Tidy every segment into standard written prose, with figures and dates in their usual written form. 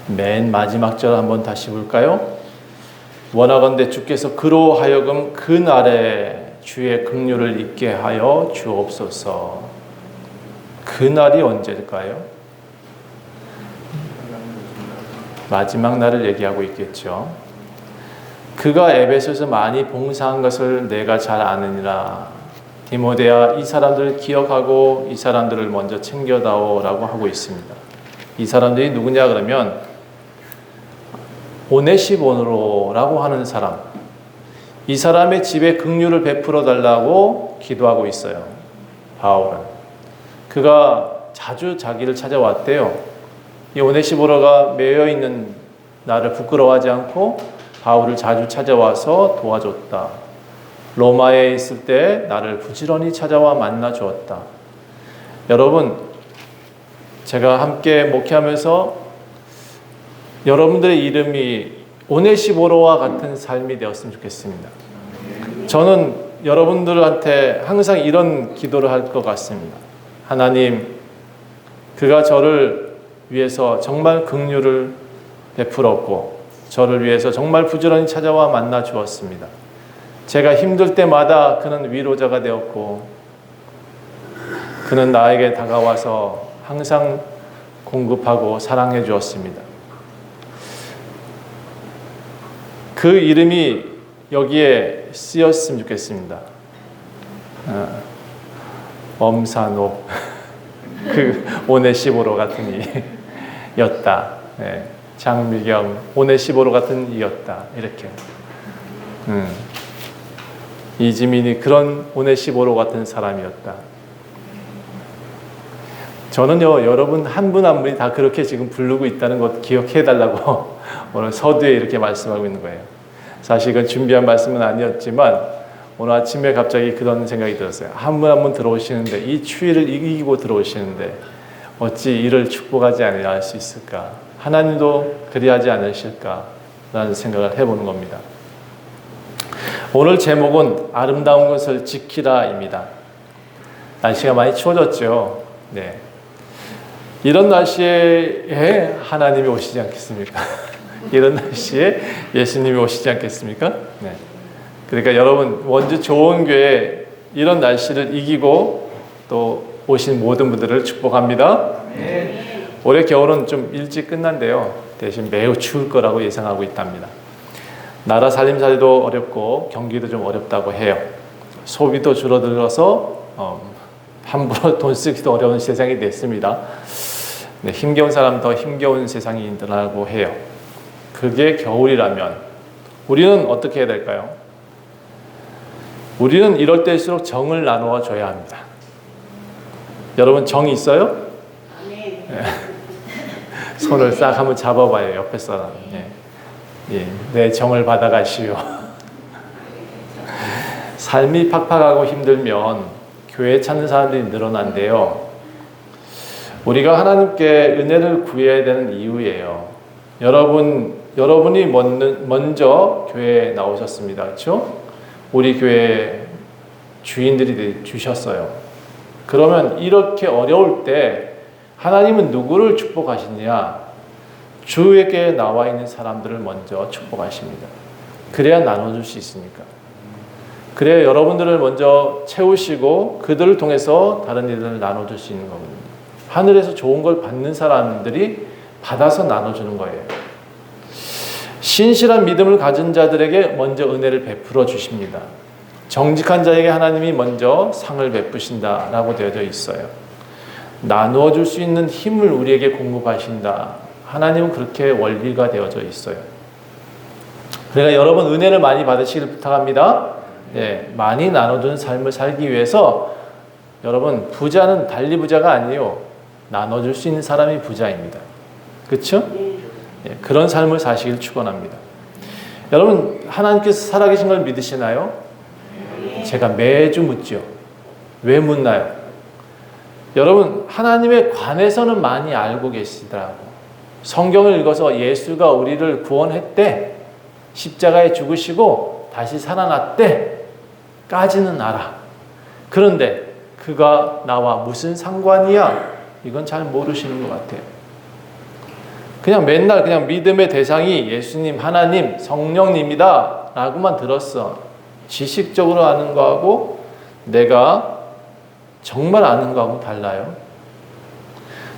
맨 마지막 절 한번 다시 볼까요? 원하건대 주께서 그로 하여금 그 날에 주의 긍휼을 있게 하여 주옵소서. 그 날이 언제일까요? 마지막 날을 얘기하고 있겠죠. 그가 에베소에서 많이 봉사한 것을 내가 잘 아느니라. 디모데야, 이 사람들을 기억하고 이 사람들을 먼저 챙겨다오라고 하고 있습니다. 이 사람들이 누구냐 그러면 오네시보로라고 하는 사람, 이 사람의 집에 긍휼을 베풀어 달라고 기도하고 있어요. 바울은. 그가 자주 자기를 찾아왔대요. 이 오네시보로가 매여 있는 나를 부끄러워하지 않고 바울을 자주 찾아와서 도와줬다. 로마에 있을 때 나를 부지런히 찾아와 만나 주었다. 여러분, 제가 함께 목회하면서 여러분들의 이름이 오네시보로와 같은 삶이 되었으면 좋겠습니다. 저는 여러분들한테 항상 이런 기도를 할 것 같습니다. 하나님, 그가 저를 위해서 정말 긍휼을 베풀었고 저를 위해서 정말 부지런히 찾아와 만나 주었습니다. 제가 힘들 때마다 그는 위로자가 되었고 그는 나에게 다가와서 항상 공급하고 사랑해 주었습니다. 그 이름이 여기에 쓰였으면 좋겠습니다. 엄사노, 그 오네시보로 같은 이였다. 네. 장미경, 오네시보로 같은 이였다. 이렇게. 이지민이 그런 오네시보로 같은 사람이었다. 저는요, 여러분 한 분 한 분이 다 그렇게 지금 부르고 있다는 것 기억해 달라고 오늘 서두에 이렇게 말씀하고 있는 거예요. 사실 이건 준비한 말씀은 아니었지만 오늘 아침에 갑자기 그런 생각이 들었어요. 한 분 한 분 들어오시는데 이 추위를 이기고 들어오시는데 어찌 이를 축복하지 않으려 할 수 있을까? 하나님도 그리하지 않으실까라는 생각을 해보는 겁니다. 오늘 제목은 아름다운 것을 지키라입니다. 날씨가 많이 추워졌죠. 네. 이런 날씨에 하나님이 오시지 않겠습니까? 이런 날씨에 예수님이 오시지 않겠습니까? 네. 그러니까 여러분, 원주 좋은 교회 이런 날씨를 이기고 또 오신 모든 분들을 축복합니다. 네. 올해 겨울은 좀 일찍 끝난데요. 대신 매우 추울 거라고 예상하고 있답니다. 나라 살림살이도 어렵고 경기도 좀 어렵다고 해요. 소비도 줄어들어서 함부로 돈 쓰기도 어려운 세상이 됐습니다. 네, 힘겨운 사람 더 힘겨운 세상이 일어나고 해요. 그게 겨울이라면 우리는 어떻게 해야 될까요? 우리는 이럴 때일수록 정을 나누어 줘야 합니다. 여러분 정 있어요? 네. 손을 싹 한번 잡아봐요. 옆에 사람. 예, 내 정을 받아가시오. 삶이 팍팍하고 힘들면 교회 찾는 사람들이 늘어난대요. 우리가 하나님께 은혜를 구해야 되는 이유예요. 여러분이 먼저 교회에 나오셨습니다. 그렇죠? 우리 교회 주인들이 주셨어요. 그러면 이렇게 어려울 때 하나님은 누구를 축복하시냐? 주에게 나와 있는 사람들을 먼저 축복하십니다. 그래야 나눠줄 수 있으니까. 그래야 여러분들을 먼저 채우시고 그들을 통해서 다른 일들을 나눠줄 수 있는 거거든요. 하늘에서 좋은 걸 받는 사람들이 받아서 나눠주는 거예요. 신실한 믿음을 가진 자들에게 먼저 은혜를 베풀어 주십니다. 정직한 자에게 하나님이 먼저 상을 베푸신다라고 되어져 있어요. 나누어 줄 수 있는 힘을 우리에게 공급하신다. 하나님은 그렇게 원리가 되어져 있어요. 그러니까 여러분 은혜를 많이 받으시길 부탁합니다. 네, 많이 나눠주는 삶을 살기 위해서 여러분 부자는 달리 부자가 아니에요. 나눠줄 수 있는 사람이 부자입니다. 그렇죠? 네, 그런 삶을 사시길 축원합니다. 여러분 하나님께서 살아계신 걸 믿으시나요? 제가 매주 묻죠. 왜 묻나요? 여러분 하나님에 관해서는 많이 알고 계시더라고. 성경을 읽어서 예수가 우리를 구원했대, 십자가에 죽으시고 다시 살아났대 까지는 알아. 그런데 그가 나와 무슨 상관이야? 이건 잘 모르시는 것 같아요. 그냥 맨날 그냥 믿음의 대상이 예수님, 하나님, 성령님이다 라고만 들었어. 지식적으로 아는 거하고 내가 정말 아는 거하고 달라요.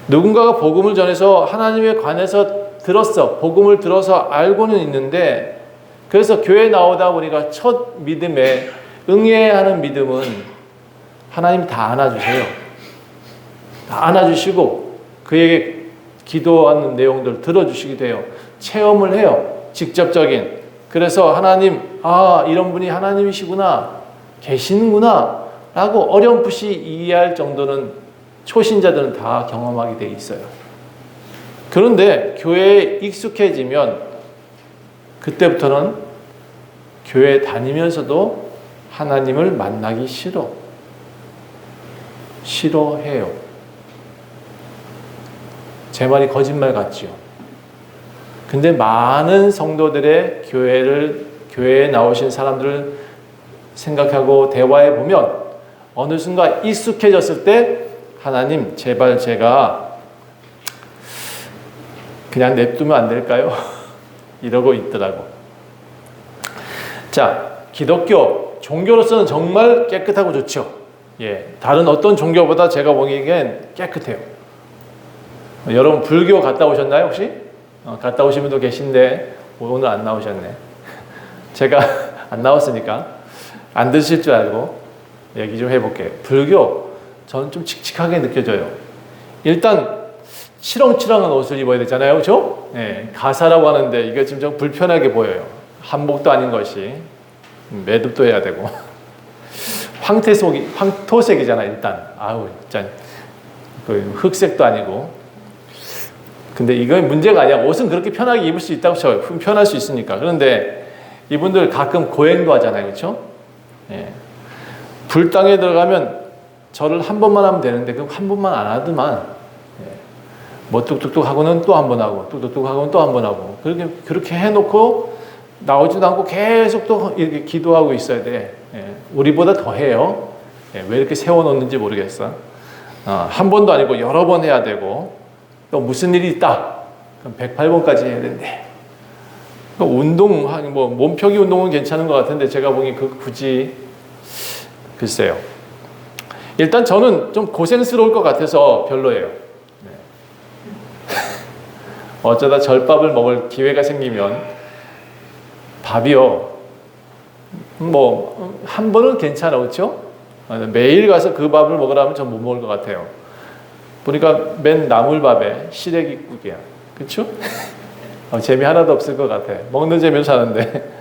누군가가 복음을 전해서 하나님에 관해서 들었어. 복음을 들어서 알고는 있는데, 그래서 교회 나오다 보니까 첫 믿음에 응해야 하는 믿음은 하나님이 다 안아주세요. 다 안아주시고 그에게 기도하는 내용들을 들어주시기도 해요. 체험을 해요. 직접적인. 그래서 하나님, 이런 분이 하나님이시구나, 계시는구나 라고 어렴풋이 이해할 정도는 초신자들은 다 경험하게 돼 있어요. 그런데 교회에 익숙해지면 그때부터는 교회 다니면서도 하나님을 만나기 싫어해요. 제 말이 거짓말 같지요. 근데 많은 성도들의 교회에 나오신 사람들을 생각하고 대화해 보면 어느 순간 익숙해졌을 때 하나님, 제발 제가 그냥 냅두면 안 될까요? 이러고 있더라고. 자, 기독교 종교로서는 정말 깨끗하고 좋죠. 예, 다른 어떤 종교보다 제가 보기엔 깨끗해요. 여러분 불교 갔다 오셨나요 혹시? 갔다 오신 분도 계신데 오늘 안 나오셨네. 제가 안 나왔으니까 안 드실 줄 알고 얘기 좀 해볼게요. 불교 저는 좀 칙칙하게 느껴져요. 일단 치렁치렁한 옷을 입어야 되잖아요, 그렇죠? 네, 가사라고 하는데 이게 좀 불편하게 보여요. 한복도 아닌 것이 매듭도 해야 되고 황토색이잖아 일단. 아우 진짜 그 흑색도 아니고. 근데 이건 문제가 아니야. 옷은 그렇게 편하게 입을 수 있다고 쳐요. 편할 수 있으니까. 그런데 이분들 가끔 고행도 하잖아요, 그렇죠? 예. 불당에 들어가면 절을 한 번만 하면 되는데 그럼 한 번만 안 하더만. 뭐 뚝뚝뚝 하고는 또 한 번 하고 뚝뚝뚝 하고는 또 한 번 하고 그렇게 해놓고 나오지도 않고 계속 또 이렇게 기도하고 있어야 돼. 우리보다 더 해요. 왜 이렇게 세워놓는지 모르겠어. 한 번도 아니고 여러 번 해야 되고 또 무슨 일이 있다. 그럼 108번까지 해야 되는데 운동 뭐 몸표기 운동은 괜찮은 것 같은데 제가 보기엔 굳이 글쎄요. 일단 저는 좀 고생스러울 것 같아서 별로예요. 어쩌다 절밥을 먹을 기회가 생기면 밥이요. 뭐 한 번은 괜찮아, 그렇죠? 매일 가서 그 밥을 먹으라면 전 못 먹을 것 같아요. 보니까 맨 나물밥에 시래기국이야, 그렇죠? 재미 하나도 없을 것 같아. 먹는 재미로 사는데.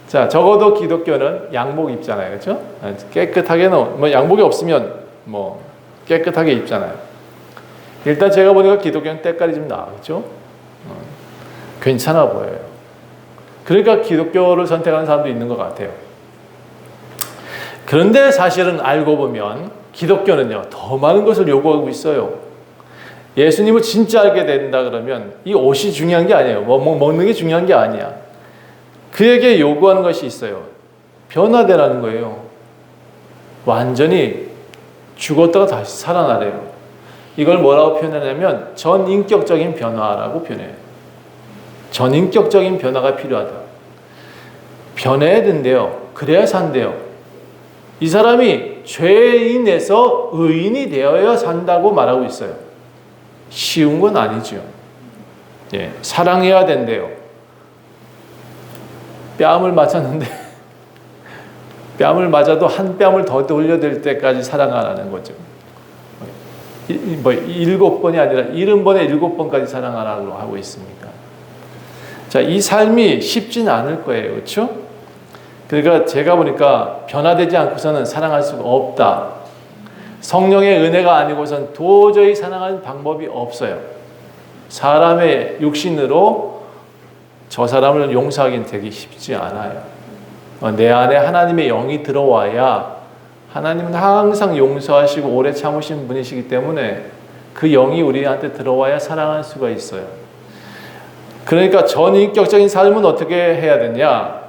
자, 적어도 기독교는 양복 입잖아요, 그렇죠? 깨끗하게는 뭐 양복이 없으면 뭐 깨끗하게 입잖아요. 일단 제가 보니까 기독교는 때깔이 좀 나, 그렇죠? 괜찮아 보여요. 그러니까 기독교를 선택하는 사람도 있는 것 같아요. 그런데 사실은 알고 보면 기독교는요, 더 많은 것을 요구하고 있어요. 예수님을 진짜 알게 된다 그러면 이 옷이 중요한 게 아니에요. 뭐 먹는 게 중요한 게 아니야. 그에게 요구하는 것이 있어요. 변화되라는 거예요. 완전히 죽었다가 다시 살아나래요. 이걸 뭐라고 표현하냐면 전인격적인 변화라고 표현해요. 전인격적인 변화가 필요하다. 변해야 된대요. 그래야 산대요. 이 사람이 죄인에서 의인이 되어야 산다고 말하고 있어요. 쉬운 건 아니죠. 예, 사랑해야 된대요. 뺨을 맞았는데 뺨을 맞아도 한 뺨을 더 돌려댈 때까지 사랑하라는 거죠. 뭐 7번이 아니라 70번에 7번까지 사랑하라고 하고 있습니다. 자, 이 삶이 쉽지는 않을 거예요, 그렇죠? 그러니까 제가 보니까 변화되지 않고서는 사랑할 수가 없다. 성령의 은혜가 아니고선 도저히 사랑하는 방법이 없어요. 사람의 육신으로 저 사람을 용서하기는 되게 쉽지 않아요. 내 안에 하나님의 영이 들어와야, 하나님은 항상 용서하시고 오래 참으신 분이시기 때문에 그 영이 우리한테 들어와야 사랑할 수가 있어요. 그러니까 전인격적인 삶은 어떻게 해야 되냐?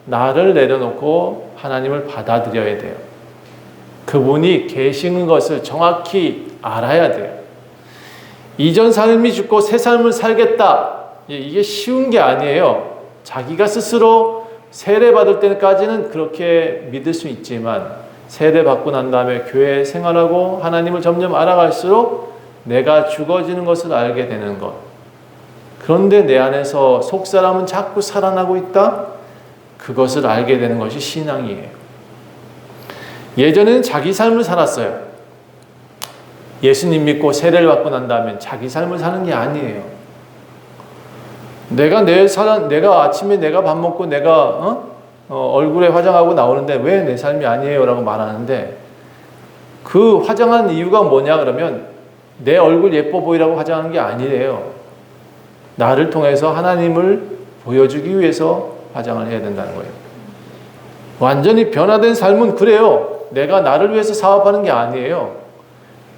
나를 내려놓고 하나님을 받아들여야 돼요. 그분이 계시는 것을 정확히 알아야 돼요. 이전 삶이 죽고 새 삶을 살겠다. 이게 쉬운 게 아니에요. 자기가 스스로 세례받을 때까지는 그렇게 믿을 수 있지만 세례받고 난 다음에 교회 생활하고 하나님을 점점 알아갈수록 내가 죽어지는 것을 알게 되는 것. 그런데 내 안에서 속사람은 자꾸 살아나고 있다? 그것을 알게 되는 것이 신앙이에요. 예전에는 자기 삶을 살았어요. 예수님 믿고 세례를 받고 난 다음에 자기 삶을 사는 게 아니에요. 내가 아침에 내가 밥 먹고 내가 얼굴에 화장하고 나오는데 왜 내 삶이 아니에요? 라고 말하는데 그 화장한 이유가 뭐냐 그러면 내 얼굴 예뻐 보이라고 화장하는 게 아니래요. 나를 통해서 하나님을 보여주기 위해서 화장을 해야 된다는 거예요. 완전히 변화된 삶은 그래요. 내가 나를 위해서 사업하는 게 아니에요.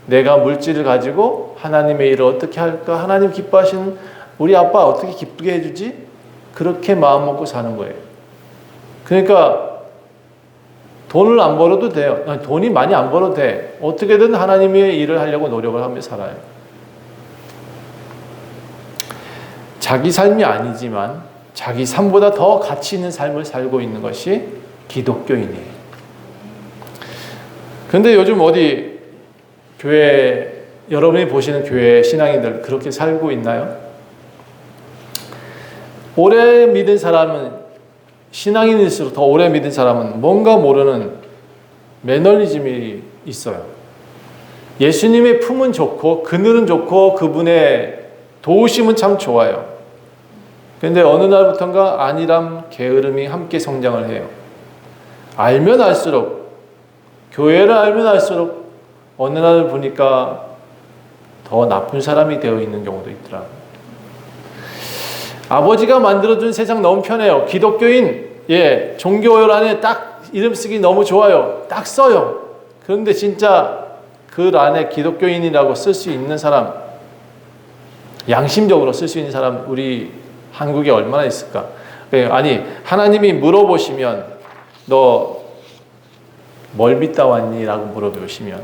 내가 물질을 가지고 하나님의 일을 어떻게 할까? 하나님 기뻐하시는 우리 아빠 어떻게 기쁘게 해주지? 그렇게 마음 먹고 사는 거예요. 그러니까 돈을 안 벌어도 돼요. 돈이 많이 안 벌어도 돼. 어떻게든 하나님의 일을 하려고 노력을 하며 살아요. 자기 삶이 아니지만 자기 삶보다 더 가치 있는 삶을 살고 있는 것이 기독교인이에요. 그런데 요즘 어디 교회, 여러분이 보시는 교회 신앙인들 그렇게 살고 있나요? 오래 믿은 사람은, 신앙인일수록 더 오래 믿은 사람은 뭔가 모르는 매너리즘이 있어요. 예수님의 품은 좋고 그늘은 좋고 그분의 도우심은 참 좋아요. 그런데 어느 날부터인가 안일함, 게으름이 함께 성장을 해요. 알면 알수록, 교회를 알면 알수록 어느 날 보니까 더 나쁜 사람이 되어 있는 경우도 있더라고요. 아버지가 만들어준 세상 너무 편해요. 기독교인, 종교열 안에 딱 이름 쓰기 너무 좋아요. 딱 써요. 그런데 진짜 글 안에 기독교인이라고 쓸 수 있는 사람, 양심적으로 쓸 수 있는 사람 우리 한국에 얼마나 있을까? 아니, 하나님이 물어보시면 너 뭘 믿다 왔니? 라고 물어보시면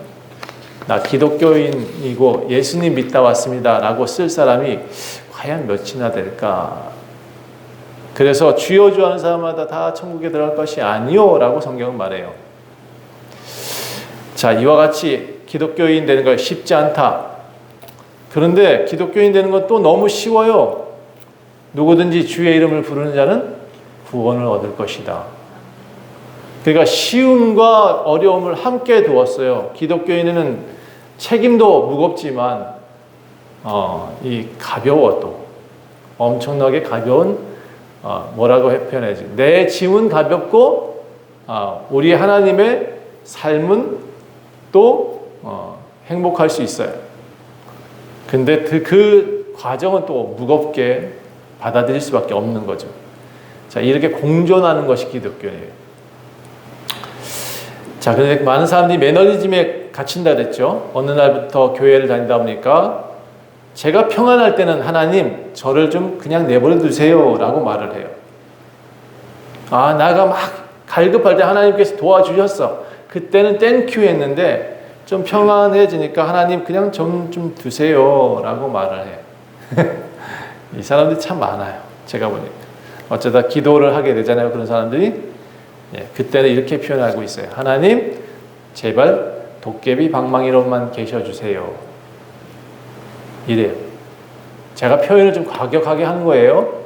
나 기독교인이고 예수님 믿다 왔습니다 라고 쓸 사람이 과연 몇이나 될까? 그래서 주여 주 하는 사람마다 다 천국에 들어갈 것이 아니요 라고 성경은 말해요. 자, 이와 같이 기독교인 되는 거 쉽지 않다. 그런데 기독교인 되는 건 또 너무 쉬워요. 누구든지 주의 이름을 부르는 자는 구원을 얻을 것이다. 그러니까 쉬움과 어려움을 함께 두었어요. 기독교인은 책임도 무겁지만 이 가벼워 또 엄청나게 가벼운 뭐라고 표현하지? 내 짐은 가볍고 우리 하나님의 삶은 또 행복할 수 있어요. 근데 그 과정은 또 무겁게 받아들일 수밖에 없는 거죠. 자, 이렇게 공존하는 것이 기독교예요. 자, 그런데 많은 사람들이 매너리즘에 갇힌다 그랬죠. 어느 날부터 교회를 다니다 보니까 제가 평안할 때는 하나님 저를 좀 그냥 내버려 두세요 라고 말을 해요. 나가 막 갈급할 때 하나님께서 도와주셨어. 그때는 땡큐 했는데 좀 평안해지니까 하나님 그냥 좀 두세요 라고 말을 해요. 이 사람들이 참 많아요. 제가 보니까 어쩌다 기도를 하게 되잖아요. 그런 사람들이 그때는 이렇게 표현하고 있어요. 하나님 제발 도깨비 방망이로만 계셔주세요. 이래요. 제가 표현을 좀 과격하게 하는 거예요.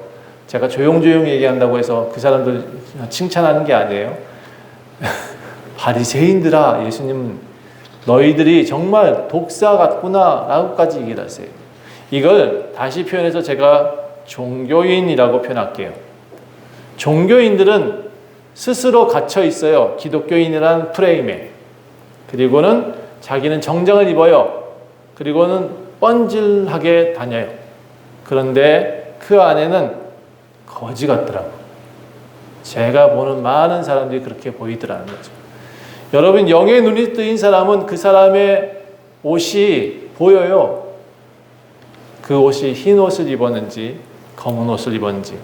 제가 조용조용히 얘기한다고 해서 그 사람들 칭찬하는 게 아니에요. 바리새인들아, 예수님은 너희들이 정말 독사 같구나 라고까지 얘기를 하세요. 이걸 다시 표현해서 제가 종교인이라고 표현할게요. 종교인들은 스스로 갇혀 있어요. 기독교인이라는 프레임에. 그리고는 자기는 정장을 입어요. 그리고는 뻔질하게 다녀요. 그런데 그 안에는 거지 같더라고요. 제가 보는 많은 사람들이 그렇게 보이더라는 거죠. 여러분, 영의 눈이 뜨인 사람은 그 사람의 옷이 보여요. 그 옷이 흰 옷을 입었는지 검은 옷을 입었는지.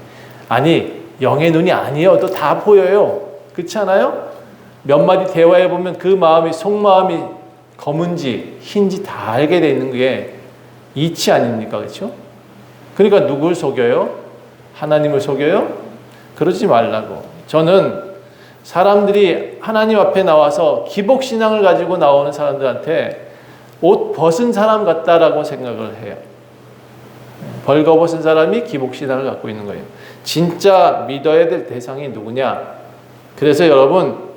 아니, 영의 눈이 아니어도 다 보여요. 그렇지 않아요? 몇 마디 대화해 보면 그 마음이 속마음이 검은지 흰지 다 알게 돼 있는 게 이치 아닙니까? 그렇죠? 그러니까 누굴 속여요? 하나님을 속여요? 그러지 말라고. 저는 사람들이 하나님 앞에 나와서 기복신앙을 가지고 나오는 사람들한테 옷 벗은 사람 같다라고 생각을 해요. 벌거벗은 사람이 기복신앙을 갖고 있는 거예요. 진짜 믿어야 될 대상이 누구냐? 그래서 여러분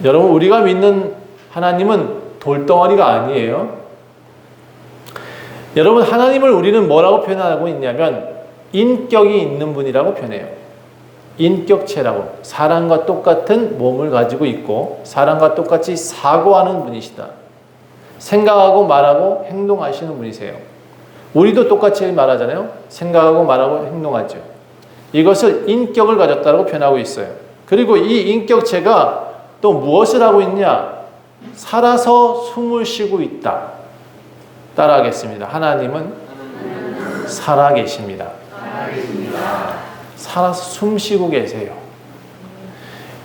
우리가 믿는 하나님은 돌덩어리가 아니에요. 여러분, 하나님을 우리는 뭐라고 표현하고 있냐면 인격이 있는 분이라고 표현해요. 인격체라고. 사람과 똑같은 몸을 가지고 있고 사람과 똑같이 사고하는 분이시다. 생각하고 말하고 행동하시는 분이세요. 우리도 똑같이 말하잖아요. 생각하고 말하고 행동하죠. 이것을 인격을 가졌다고 표현하고 있어요. 그리고 이 인격체가 또 무엇을 하고 있냐? 살아서 숨을 쉬고 있다. 따라하겠습니다. 하나님은 살아 계십니다. 살아서 숨 쉬고 계세요.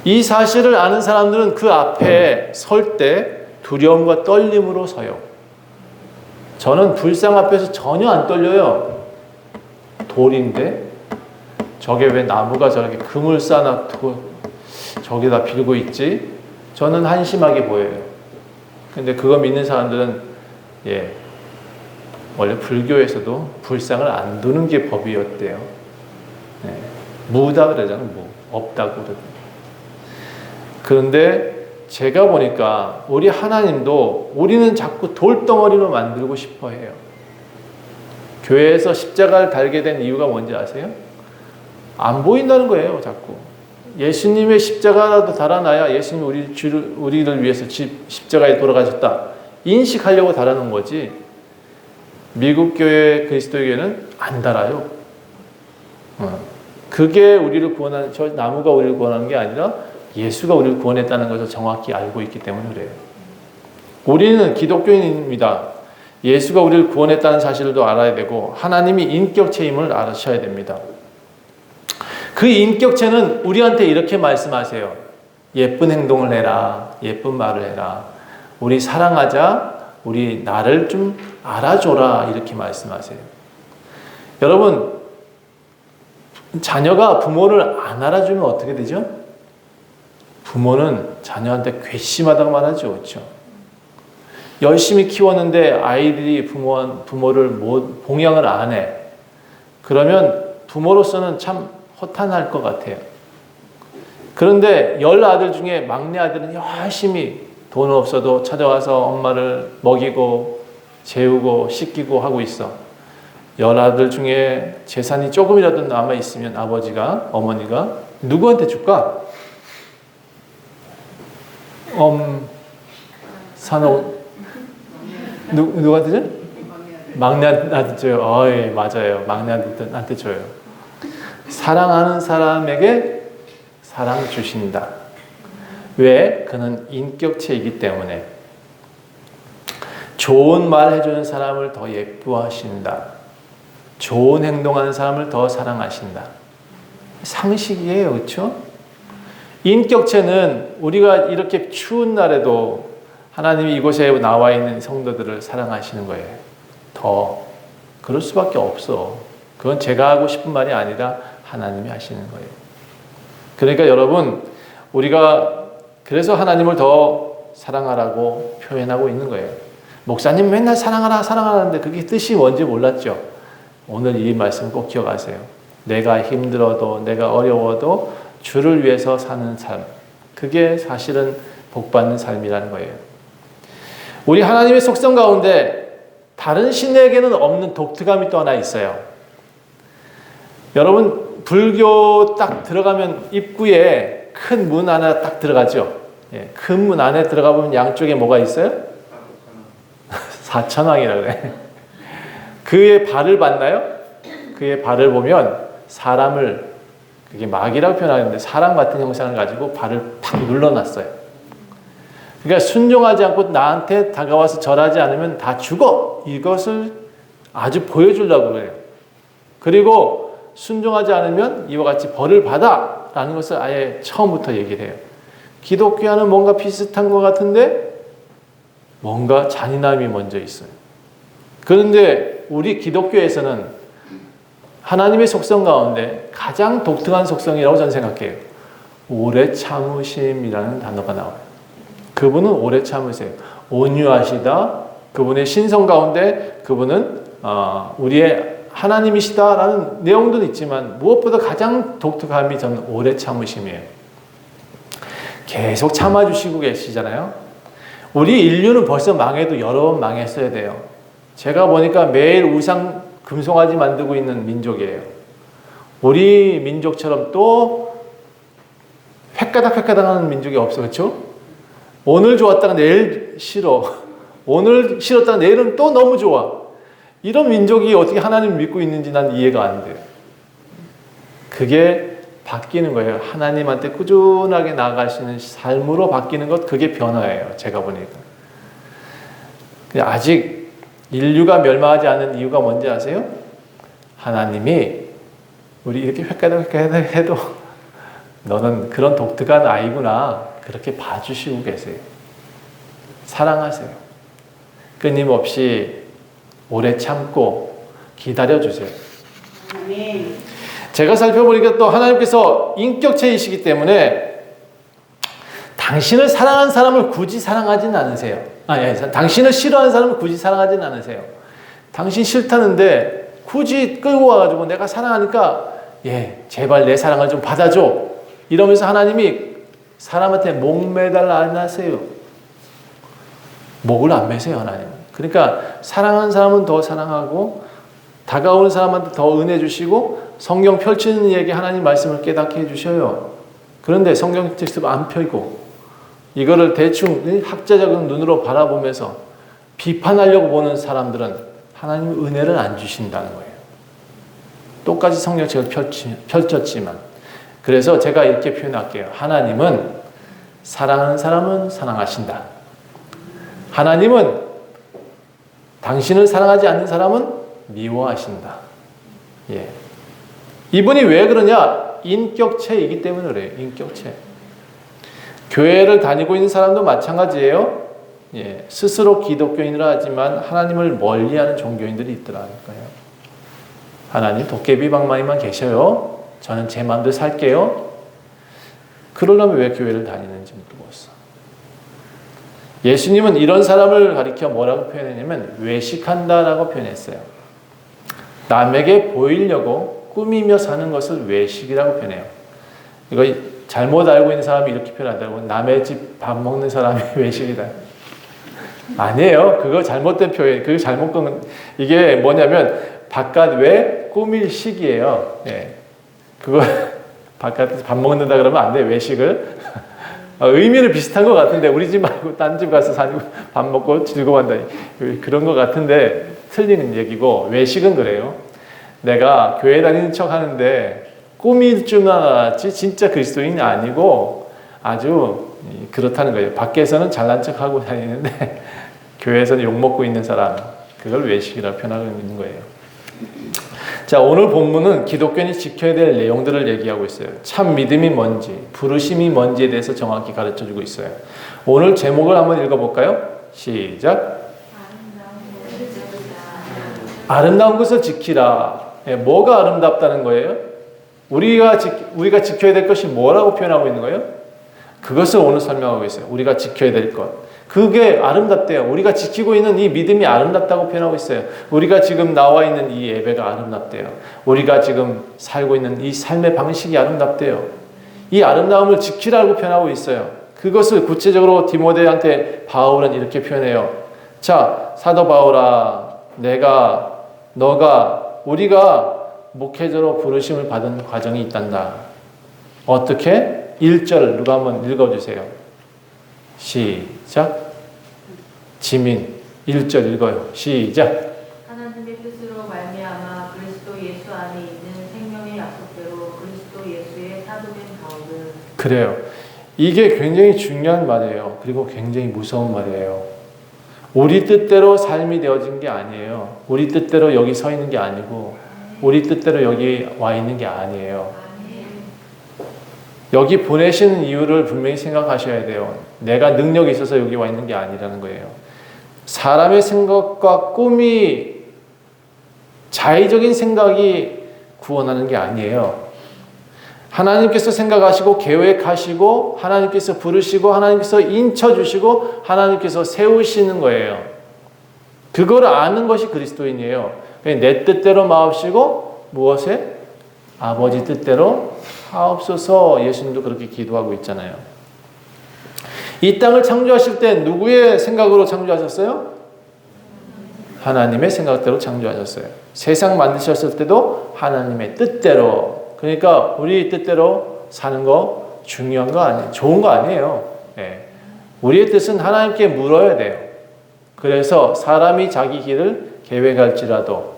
이 사실을 아는 사람들은 그 앞에 설 때 두려움과 떨림으로 서요. 저는 불상 앞에서 전혀 안 떨려요. 돌인데 저게 왜 나무가 저렇게 금을 쌓아놓고 저기다 빌고 있지? 저는 한심하게 보여요. 근데 그거 믿는 사람들은 원래 불교에서도 불상을 안 두는 게 법이었대요. 무다 그러잖아요. 없다고 그러더라고요. 그런데 제가 보니까 우리 하나님도 우리는 자꾸 돌덩어리로 만들고 싶어 해요. 교회에서 십자가를 달게 된 이유가 뭔지 아세요? 안 보인다는 거예요, 자꾸. 예수님의 십자가라도 달아놔야 예수님이 우리를 위해서 십자가에 돌아가셨다. 인식하려고 달아놓은 거지. 미국 교회 그리스도교회는 안 달아요. 그게 우리를 구원하는, 저 나무가 우리를 구원하는 게 아니라 예수가 우리를 구원했다는 것을 정확히 알고 있기 때문에 그래요. 우리는 기독교인입니다. 예수가 우리를 구원했다는 사실도 알아야 되고 하나님이 인격체임을 알으셔야 됩니다. 그 인격체는 우리한테 이렇게 말씀하세요. 예쁜 행동을 해라. 예쁜 말을 해라. 우리 사랑하자. 우리 나를 좀 알아줘라. 이렇게 말씀하세요. 여러분, 자녀가 부모를 안 알아주면 어떻게 되죠? 부모는 자녀한테 괘씸하다고 말하죠. 그렇죠? 열심히 키웠는데 아이들이 부모를 봉양을 안 해. 그러면 부모로서는 참 허탄할 것 같아요. 그런데 10아들 중에 막내 아들은 열심히 돈 없어도 찾아와서 엄마를 먹이고 재우고 씻기고 하고 있어. 10아들 중에 재산이 조금이라도 남아있으면 아버지가, 어머니가 누구한테 줄까? 누구한테 줘? 막내한테 줘요. 예, 맞아요. 막내한테 줘요. 사랑하는 사람에게 사랑 주신다. 왜? 그는 인격체이기 때문에. 좋은 말 해주는 사람을 더 예뻐하신다. 좋은 행동하는 사람을 더 사랑하신다. 상식이에요. 그렇죠? 인격체는 우리가 이렇게 추운 날에도 하나님이 이곳에 나와 있는 성도들을 사랑하시는 거예요. 더. 그럴 수밖에 없어. 그건 제가 하고 싶은 말이 아니라 하나님이 하시는 거예요. 그러니까 여러분, 우리가 그래서 하나님을 더 사랑하라고 표현하고 있는 거예요. 목사님 맨날 사랑하라 사랑하라는데 그게 뜻이 뭔지 몰랐죠? 오늘 이 말씀 꼭 기억하세요. 내가 힘들어도 내가 어려워도 주를 위해서 사는 삶. 그게 사실은 복받는 삶이라는 거예요. 우리 하나님의 속성 가운데 다른 신에게는 없는 독특함이 또 하나 있어요. 여러분, 불교 딱 들어가면 입구에 큰 문 하나 딱 들어가죠. 큰 문 안에 들어가 보면 양쪽에 뭐가 있어요? 사천왕이라고 그래. 그의 발을 봤나요? 그의 발을 보면 사람을, 그게 마귀라고 표현하는데 사람 같은 형상을 가지고 발을 팍 눌러놨어요. 그러니까 순종하지 않고 나한테 다가와서 절하지 않으면 다 죽어. 이것을 아주 보여주려고 그래요. 그리고 순종하지 않으면 이와 같이 벌을 받아 라는 것을 아예 처음부터 얘기를 해요. 기독교와는 뭔가 비슷한 것 같은데 뭔가 잔인함이 먼저 있어요. 그런데 우리 기독교에서는 하나님의 속성 가운데 가장 독특한 속성이라고 저는 생각해요. 오래 참으심이라는 단어가 나와요. 그분은 오래 참으세요. 온유하시다. 그분의 신성 가운데 그분은 우리의 하나님이시다라는 내용도 있지만 무엇보다 가장 독특함이 저는 오래 참으심이에요. 계속 참아주시고 계시잖아요. 우리 인류는 벌써 망해도 여러 번 망했어야 돼요. 제가 보니까 매일 우상 금송아지 만들고 있는 민족이에요. 우리 민족처럼 또 획가닥 하는 민족이 없어. 그렇죠? 오늘 좋았다가 내일 싫어. 오늘 싫었다가 내일은 또 너무 좋아. 이런 민족이 어떻게 하나님을 믿고 있는지 난 이해가 안 돼요. 그게 바뀌는 거예요. 하나님한테 꾸준하게 나아가시는 삶으로 바뀌는 것, 그게 변화예요. 제가 보니까. 아직 인류가 멸망하지 않는 이유가 뭔지 아세요? 하나님이 우리 이렇게 획가닥 해도 너는 그런 독특한 아이구나. 그렇게 봐주시고 계세요. 사랑하세요. 끊임없이 오래 참고 기다려주세요. 제가 살펴보니까 또 하나님께서 인격체이시기 때문에 당신을 사랑하는 사람을 굳이 사랑하진 않으세요. 당신을 싫어하는 사람을 굳이 사랑하진 않으세요. 당신 싫다는데 굳이 끌고 와가지고 내가 사랑하니까 제발 내 사랑을 좀 받아줘. 이러면서 하나님이 사람한테 목매달라 안 하세요. 목을 안 매세요, 하나님. 그러니까 사랑하는 사람은 더 사랑하고 다가오는 사람한테 더 은혜 주시고 성경 펼치는 얘기 하나님 말씀을 깨닫게 해주셔요. 그런데 성경 텍스트 안 펴고 이거를 대충 학자적인 눈으로 바라보면서 비판하려고 보는 사람들은 하나님 은혜를 안 주신다는 거예요. 똑같이 성경책을 펼쳤지만. 그래서 제가 이렇게 표현할게요. 하나님은 사랑하는 사람은 사랑하신다. 하나님은 당신을 사랑하지 않는 사람은 미워하신다. 이분이 왜 그러냐? 인격체이기 때문에 그래요. 인격체. 교회를 다니고 있는 사람도 마찬가지예요. 스스로 기독교인이라 하지만 하나님을 멀리하는 종교인들이 있더라니까요. 하나님 도깨비 방망이만 계셔요. 저는 제 마음대로 살게요. 그러려면 왜 교회를 다니는지 모르겠어. 예수님은 이런 사람을 가리켜 뭐라고 표현했냐면 외식한다라고 표현했어요. 남에게 보이려고 꾸미며 사는 것을 외식이라고 표현해요. 이거 잘못 알고 있는 사람이 이렇게 표현한다고 남의 집 밥 먹는 사람이 외식이다. 아니에요. 그거 잘못된 표현. 그거 잘못 건 이게 뭐냐면 바깥 외 꾸밀 식이에요. 그거 바깥에서 밥 먹는다 그러면 안 돼. 외식을. 의미는 비슷한 것 같은데 우리 집 말고 딴 집 가서 밥 먹고 즐거워한다. 그런 것 같은데 틀리는 얘기고 외식은 그래요. 내가 교회 다니는 척 하는데 꾸밀 줄 알았지 진짜 그리스도인이 아니고 아주 그렇다는 거예요. 밖에서는 잘난 척하고 다니는데 교회에서는 욕먹고 있는 사람, 그걸 외식이라고 표현하고 있는 거예요. 자, 오늘 본문은 기독교인이 지켜야 될 내용들을 얘기하고 있어요. 참 믿음이 뭔지, 부르심이 뭔지에 대해서 정확히 가르쳐주고 있어요. 오늘 제목을 한번 읽어볼까요? 시작. 아름다운 것을 지키라. 뭐가 아름답다는 거예요? 우리가 지켜야 될 것이 뭐라고 표현하고 있는 거예요? 그것을 오늘 설명하고 있어요. 우리가 지켜야 될 것. 그게 아름답대요. 우리가 지키고 있는 이 믿음이 아름답다고 표현하고 있어요. 우리가 지금 나와 있는 이 예배가 아름답대요. 우리가 지금 살고 있는 이 삶의 방식이 아름답대요. 이 아름다움을 지키라고 표현하고 있어요. 그것을 구체적으로 디모데한테 바울은 이렇게 표현해요. 자, 사도 바울아, 내가, 너가, 우리가 목회자로 부르심을 받은 과정이 있단다. 어떻게? 1절 누가 한번 읽어주세요. 시작. 지민 1절 읽어요. 시작. 하나님의 뜻으로 말미암아 그리스도 예수 안에 있는 생명의 약속대로 그리스도 예수의 사도된 바울은. 그래요. 이게 굉장히 중요한 말이에요. 그리고 굉장히 무서운 말이에요. 우리 뜻대로 삶이 되어진 게 아니에요. 우리 뜻대로 여기 서 있는 게 아니고 우리 뜻대로 여기 와 있는 게 아니에요. 여기 보내시는 이유를 분명히 생각하셔야 돼요. 내가 능력이 있어서 여기 와 있는 게 아니라는 거예요. 사람의 생각과 꿈이 자의적인 생각이 구원하는 게 아니에요. 하나님께서 생각하시고 계획하시고 하나님께서 부르시고 하나님께서 인쳐주시고 하나님께서 세우시는 거예요. 그걸 아는 것이 그리스도인이에요. 내 뜻대로 마옵시고 무엇에? 아버지 뜻대로 하옵소서. 예수님도 그렇게 기도하고 있잖아요. 이 땅을 창조하실 때 누구의 생각으로 창조하셨어요? 하나님의 생각대로 창조하셨어요. 세상 만드셨을 때도 하나님의 뜻대로. 그러니까 우리 뜻대로 사는 거 중요한 거 아니에요. 좋은 거 아니에요. 예. 우리의 뜻은 하나님께 물어야 돼요. 그래서 사람이 자기 길을 계획할지라도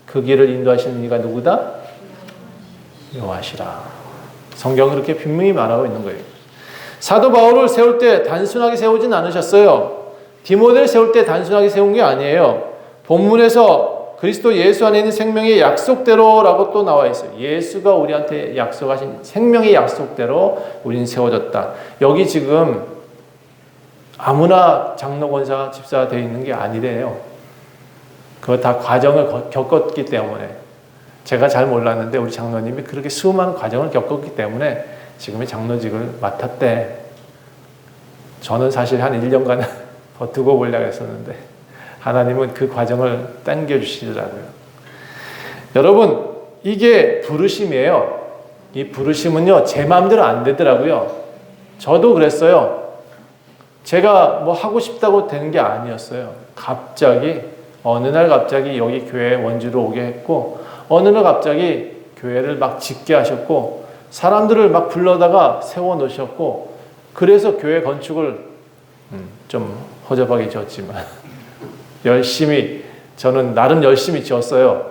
그 길을 인도하시는 이가 누구다? 여호와시라. 성경은 그렇게 분명히 말하고 있는 거예요. 사도 바울을 세울 때 단순하게 세우진 않으셨어요. 디모데를 세울 때 단순하게 세운 게 아니에요. 본문에서 그리스도 예수 안에 있는 생명의 약속대로라고 또 나와 있어요. 예수가 우리한테 약속하신 생명의 약속대로 우리는 세워졌다. 여기 지금 아무나 장로, 권사, 집사가 되어 있는 게 아니래요. 그거 다 과정을 겪었기 때문에. 제가 잘 몰랐는데 우리 장로님이 그렇게 수많은 과정을 겪었기 때문에 지금의 장로직을 맡았대. 저는 사실 한 1년간 버티고 보려고 했었는데 하나님은 그 과정을 당겨주시더라고요. 여러분, 이게 부르심이에요. 이 부르심은요, 제 마음대로 안 되더라고요. 저도 그랬어요. 제가 뭐 하고 싶다고 되는 게 아니었어요. 갑자기, 어느 날 갑자기 여기 교회에 원주로 오게 했고, 어느 날 갑자기 교회를 막 짓게 하셨고, 사람들을 막 불러다가 세워놓으셨고, 그래서 교회 건축을 좀 허접하게 지었지만 열심히, 저는 나름 열심히 지었어요.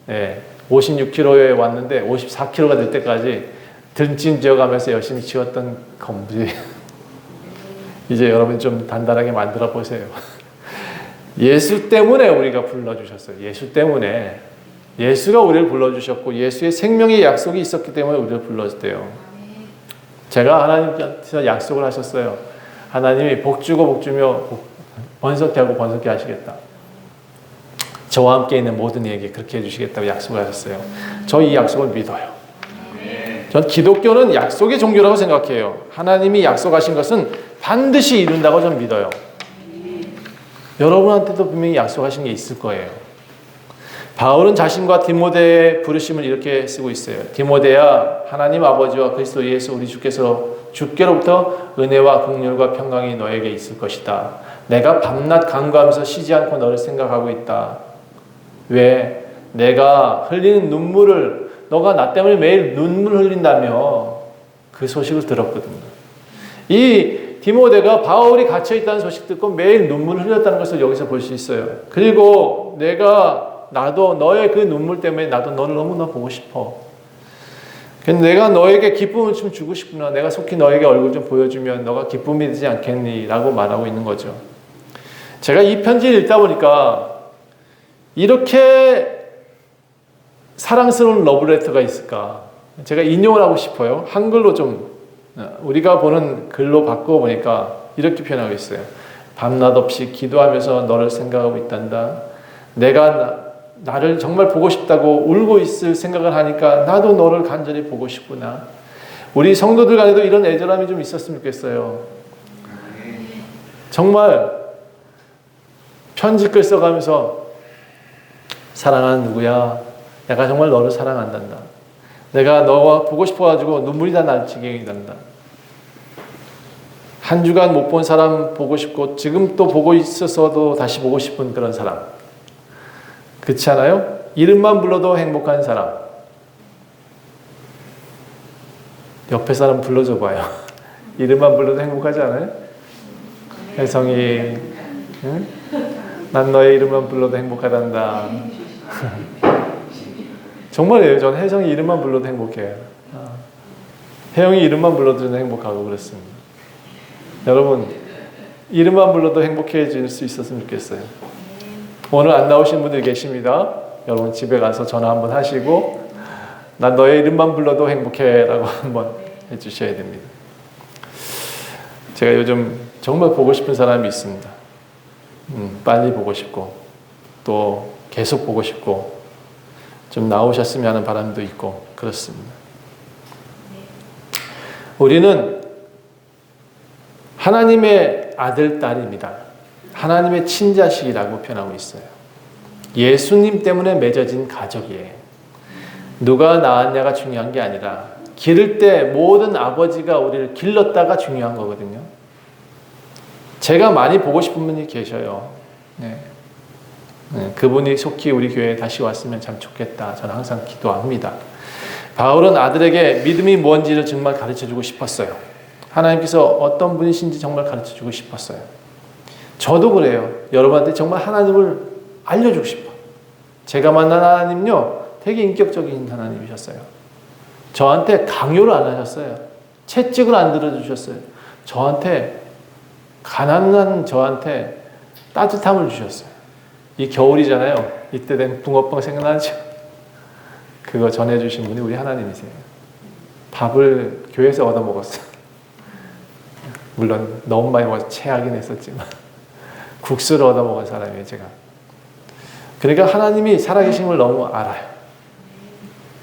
예, 56km에 왔는데 54km가 될 때까지 등짐 지어가면서 열심히 지었던 건물이 이제 여러분 좀 단단하게 만들어 보세요. 예수 때문에 우리가 불러주셨어요. 예수 때문에. 예수가 우리를 불러주셨고 예수의 생명의 약속이 있었기 때문에 우리를 불렀대요. 제가 하나님께서 약속을 하셨어요. 하나님이 복주고 복주며 번성케 하고 번성케 하시겠다. 저와 함께 있는 모든 이에게 그렇게 해주시겠다고 약속을 하셨어요. 저 이 약속을 믿어요. 전 기독교는 약속의 종교라고 생각해요. 하나님이 약속하신 것은 반드시 이룬다고 저는 믿어요. 여러분한테도 분명히 약속하신 게 있을 거예요. 바울은 자신과 디모데의 부르심을 이렇게 쓰고 있어요. 디모데야, 하나님 아버지와 그리스도 예수 우리 주께로부터 은혜와 긍휼과 평강이 너에게 있을 것이다. 내가 밤낮 간구하면서 쉬지 않고 너를 생각하고 있다. 왜? 내가 흘리는 눈물을, 너가 나 때문에 매일 눈물 흘린다며 그 소식을 들었거든요. 이 디모데가 바울이 갇혀있다는 소식 듣고 매일 눈물을 흘렸다는 것을 여기서 볼 수 있어요. 그리고 나도 너의 그 눈물 때문에 나도 너를 너무나 보고 싶어. 내가 너에게 기쁨을 좀 주고 싶구나. 내가 속히 너에게 얼굴 좀 보여주면 너가 기쁨이 되지 않겠니? 라고 말하고 있는 거죠. 제가 이 편지를 읽다 보니까 이렇게 사랑스러운 러브레터가 있을까? 제가 인용을 하고 싶어요. 한글로 좀 우리가 보는 글로 바꿔보니까 이렇게 표현하고 있어요. 밤낮 없이 기도하면서 너를 생각하고 있단다. 내가 나를 정말 보고 싶다고 울고 있을 생각을 하니까 나도 너를 간절히 보고 싶구나. 우리 성도들 간에도 이런 애절함이 좀 있었으면 좋겠어요. 정말 편지글 써가면서 사랑하는 누구야, 내가 정말 너를 사랑한단다. 내가 너가 보고 싶어가지고 눈물이 다 날 지경이 난다. 한 주간 못 본 사람 보고 싶고 지금 또 보고 있어서도 다시 보고 싶은 그런 사람. 그렇지 않아요? 이름만 불러도 행복한 사람. 옆에 사람 불러줘 봐요. 이름만 불러도 행복하지 않아요? 혜성이, 응? 난 너의 이름만 불러도 행복하단다. 정말이에요. 전 혜성이 이름만 불러도 행복해요. 혜영이 이름만 불러도 행복하고 그랬습니다. 여러분, 이름만 불러도 행복해질 수 있었으면 좋겠어요. 오늘 안 나오신 분들 계십니다. 여러분 집에 가서 전화 한번 하시고 난 너의 이름만 불러도 행복해 라고 한번 해주셔야 됩니다. 제가 요즘 정말 보고 싶은 사람이 있습니다. 빨리 보고 싶고 또 계속 보고 싶고 좀 나오셨으면 하는 바람도 있고 그렇습니다. 우리는 하나님의 아들, 딸입니다. 하나님의 친자식이라고 표현하고 있어요. 예수님 때문에 맺어진 가족이에요. 누가 낳았냐가 중요한 게 아니라 기를 때 모든 아버지가 우리를 길렀다가 중요한 거거든요. 제가 많이 보고 싶은 분이 계셔요. 네. 그분이 속히 우리 교회에 다시 왔으면 참 좋겠다. 저는 항상 기도합니다. 바울은 아들에게 믿음이 뭔지를 정말 가르쳐주고 싶었어요. 하나님께서 어떤 분이신지 정말 가르쳐주고 싶었어요. 저도 그래요. 여러분한테 정말 하나님을 알려주고 싶어. 제가 만난 하나님요, 되게 인격적인 하나님이셨어요. 저한테 강요를 안 하셨어요. 채찍을 안 들어주셨어요. 저한테, 가난한 저한테 따뜻함을 주셨어요. 이 겨울이잖아요. 이때 된 붕어빵 생각나죠? 그거 전해주신 분이 우리 하나님이세요. 밥을 교회에서 얻어먹었어요. 물론 너무 많이 먹어서 체하긴 했었지만 국수를 얻어먹은 사람이에요, 제가. 그러니까 하나님이 살아계신 걸 너무 알아요.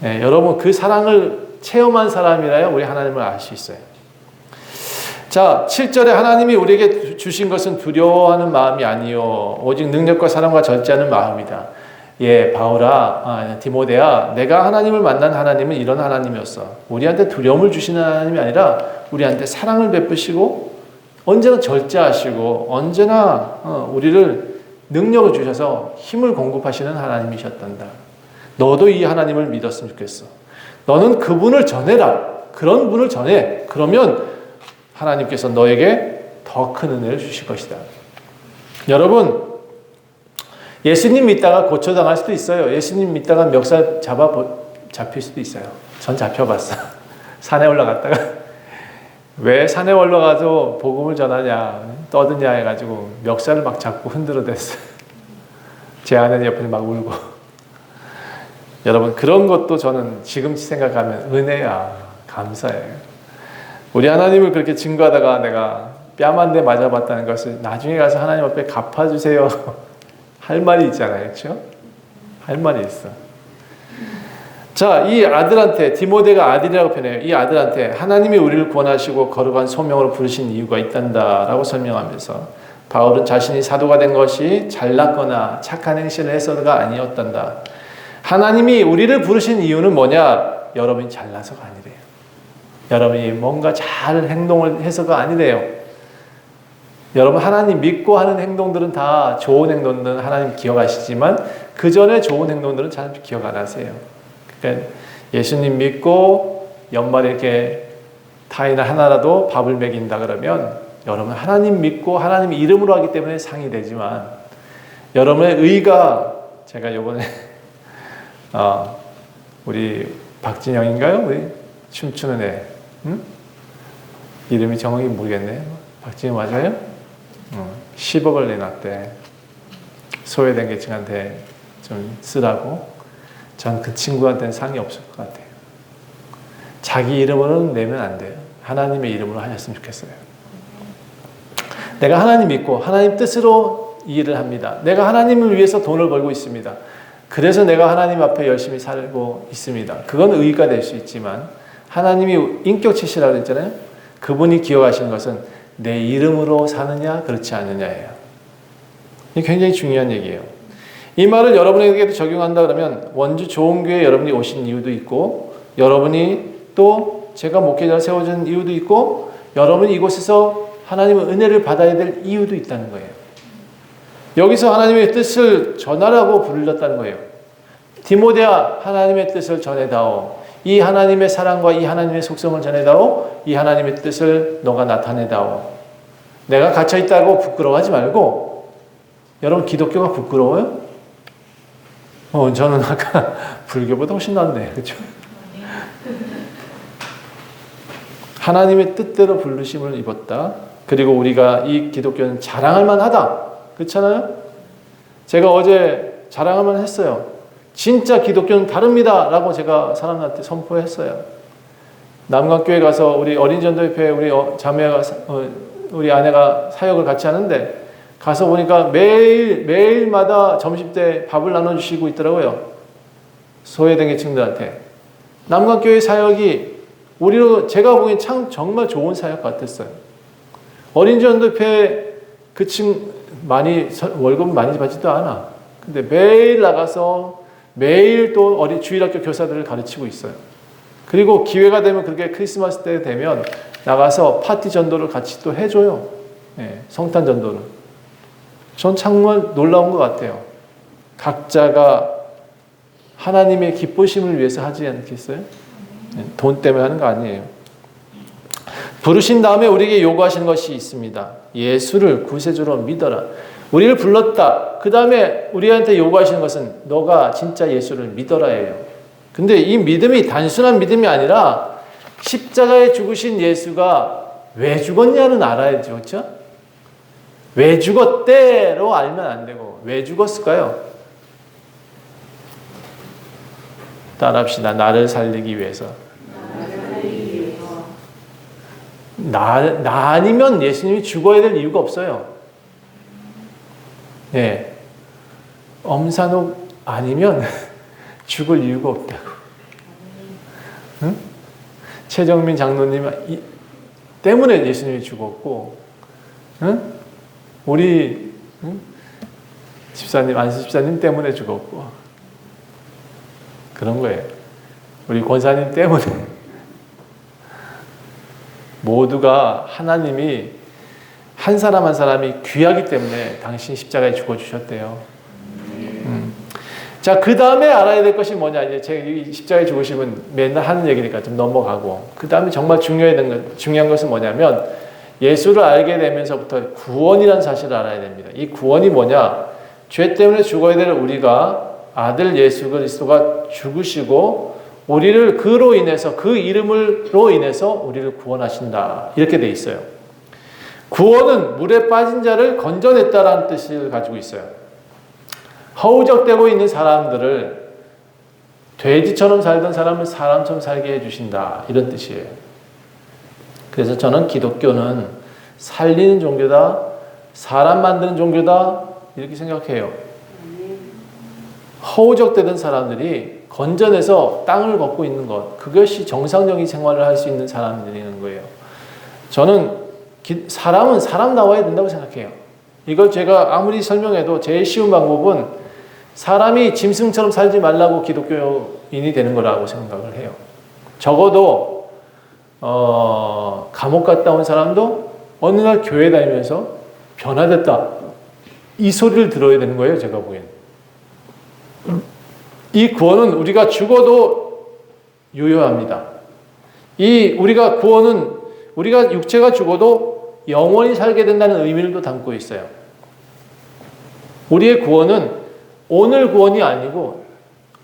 네, 여러분 그 사랑을 체험한 사람이라야 우리 하나님을 알 수 있어요. 자, 7절에 하나님이 우리에게 주신 것은 두려워하는 마음이 아니요 오직 능력과 사랑과 절제하는 마음이다. 예, 바울아, 디모데야, 내가 하나님을 만난 하나님은 이런 하나님이었어. 우리한테 두려움을 주시는 하나님이 아니라 우리한테 사랑을 베푸시고 언제나 절제하시고 언제나 우리를 능력을 주셔서 힘을 공급하시는 하나님이셨단다. 너도 이 하나님을 믿었으면 좋겠어. 너는 그분을 전해라. 그런 분을 전해. 그러면 하나님께서 너에게 더 큰 은혜를 주실 것이다. 여러분, 예수님 믿다가 고쳐당할 수도 있어요. 예수님 믿다가 멱살 잡힐 수도 있어요. 전 잡혀봤어. 산에 올라갔다가 왜 산에 올라가서 복음을 전하냐, 떠드냐 해가지고 멱살을 막 잡고 흔들어댔어요. 제 아내는 옆에서 막 울고. 여러분, 그런 것도 저는 지금 생각하면 은혜야. 감사해요. 우리 하나님을 그렇게 증거하다가 내가 뺨 한 대 맞아봤다는 것을 나중에 가서 하나님 앞에 갚아주세요. 할 말이 있잖아요. 그렇죠? 할 말이 있어. 자, 이 아들한테, 디모데가 아들이라고 표현해요. 이 아들한테 하나님이 우리를 구원하시고 거룩한 소명으로 부르신 이유가 있단다라고 설명하면서 바울은 자신이 사도가 된 것이 잘났거나 착한 행실을 해서가 아니었단다. 하나님이 우리를 부르신 이유는 뭐냐? 여러분이 잘나서가 아니래요. 여러분이 뭔가 잘 행동을 해서가 아니래요. 여러분, 하나님 믿고 하는 행동들은 다 좋은 행동들은 하나님 기억하시지만 그 전에 좋은 행동들은 잘 기억 안 하세요. 그러니까 예수님 믿고 연말에 이렇게 타인을 하나라도 밥을 먹인다 그러면 여러분 하나님 믿고 하나님 이름으로 하기 때문에 상이 되지만 여러분의 의가, 제가 이번에 우리 박진영인가요? 우리 춤추는 애, 이름이 정확히 모르겠네. 박진영 맞아요? 10억을 내놨대. 소외된 계층한테 좀 쓰라고. 전 그 친구한테는 상이 없을 것 같아요. 자기 이름으로는 내면 안 돼요. 하나님의 이름으로 하셨으면 좋겠어요. 내가 하나님 믿고 하나님 뜻으로 이 일을 합니다. 내가 하나님을 위해서 돈을 벌고 있습니다. 그래서 내가 하나님 앞에 열심히 살고 있습니다. 그건 의의가 될 수 있지만 하나님이 인격체시라고 했잖아요. 그분이 기억하시는 것은 내 이름으로 사느냐 그렇지 않느냐예요. 이게 굉장히 중요한 얘기예요. 이 말을 여러분에게도 적용한다 그러면 원주 좋은교회에 여러분이 오신 이유도 있고 여러분이 또 제가 목회자를 세워준 이유도 있고 여러분이 이곳에서 하나님의 은혜를 받아야 될 이유도 있다는 거예요. 여기서 하나님의 뜻을 전하라고 불렀다는 거예요. 디모데야, 하나님의 뜻을 전해다오. 이 하나님의 사랑과 이 하나님의 속성을 전해다오. 이 하나님의 뜻을 너가 나타내다오. 내가 갇혀있다고 부끄러워하지 말고. 여러분, 기독교가 부끄러워요? 저는 아까 불교보다 훨씬 낫네. 그렇죠? 하나님의 뜻대로 부르심을 입었다. 그리고 우리가 이 기독교는 자랑할 만하다. 그렇잖아요? 제가 어제 자랑할 만했어요. 진짜 기독교는 다릅니다. 라고 제가 사람들한테 선포했어요. 남강교회 가서 우리 어린이전도협회 우리 자매가 우리 아내가 사역을 같이 하는데 가서 보니까 매일마다 점심때 밥을 나눠주시고 있더라고요. 소외된 계층들한테. 남강교회 사역이 우리로 제가 보기엔 참 정말 좋은 사역 같았어요. 어린이전도회 월급 많이 받지도 않아. 근데 매일 나가서 매일 또 주일학교 교사들을 가르치고 있어요. 그리고 기회가 되면 그렇게 크리스마스 때 되면 나가서 파티 전도를 같이 또 해줘요. 성탄 전도를. 전 정말 놀라운 것 같아요. 각자가 하나님의 기쁘심을 위해서 하지 않겠어요? 돈 때문에 하는 거 아니에요. 부르신 다음에 우리에게 요구하시는 것이 있습니다. 예수를 구세주로 믿어라. 우리를 불렀다. 그 다음에 우리한테 요구하시는 것은 너가 진짜 예수를 믿어라예요. 근데 이 믿음이 단순한 믿음이 아니라 십자가에 죽으신 예수가 왜 죽었냐는 알아야죠. 그렇죠? 왜 죽었대로 알면 안 되고 왜 죽었을까요? 따라합시다. 나를 살리기 위해서. 나 아니면 예수님이 죽어야 될 이유가 없어요. 예. 엄산옥 아니면 죽을 이유가 없다고. 응? 최정민 장로님 때문에 예수님이 죽었고, 응? 우리 집사님, 안수 집사님 때문에 죽었고, 그런 거예요. 우리 권사님 때문에. 모두가 하나님이 한 사람 한 사람이 귀하기 때문에 당신 십자가에 죽어주셨대요. 자, 그 다음에 알아야 될 것이 뭐냐. 이제 제가 이 십자가에 죽으시면 맨날 하는 얘기니까 좀 넘어가고. 그 다음에 정말 중요한 것은 뭐냐면 예수를 알게 되면서부터 구원이라는 사실을 알아야 됩니다. 이 구원이 뭐냐. 죄 때문에 죽어야 될 우리가 아들 예수 그리스도가 죽으시고 우리를 그로 인해서 그 이름으로 인해서 우리를 구원하신다. 이렇게 돼 있어요. 구원은 물에 빠진 자를 건져냈다라는 뜻을 가지고 있어요. 허우적대고 있는 사람들을 돼지처럼 살던 사람을 사람처럼 살게 해주신다. 이런 뜻이에요. 그래서 저는 기독교는 살리는 종교다. 사람 만드는 종교다. 이렇게 생각해요. 허우적대던 사람들이 건져내서 땅을 걷고 있는 것. 그것이 정상적인 생활을 할 수 있는 사람들이는 거예요. 저는 사람은 사람 나와야 된다고 생각해요. 이걸 제가 아무리 설명해도 제일 쉬운 방법은 사람이 짐승처럼 살지 말라고 기독교인이 되는 거라고 생각을 해요. 적어도 감옥 갔다 온 사람도 어느 날 교회 다니면서 변화됐다. 이 소리를 들어야 되는 거예요. 제가 보기엔. 이 구원은 우리가 죽어도 유효합니다. 우리가 구원은 우리가 육체가 죽어도 영원히 살게 된다는 의미를 또 담고 있어요. 우리의 구원은 오늘 구원이 아니고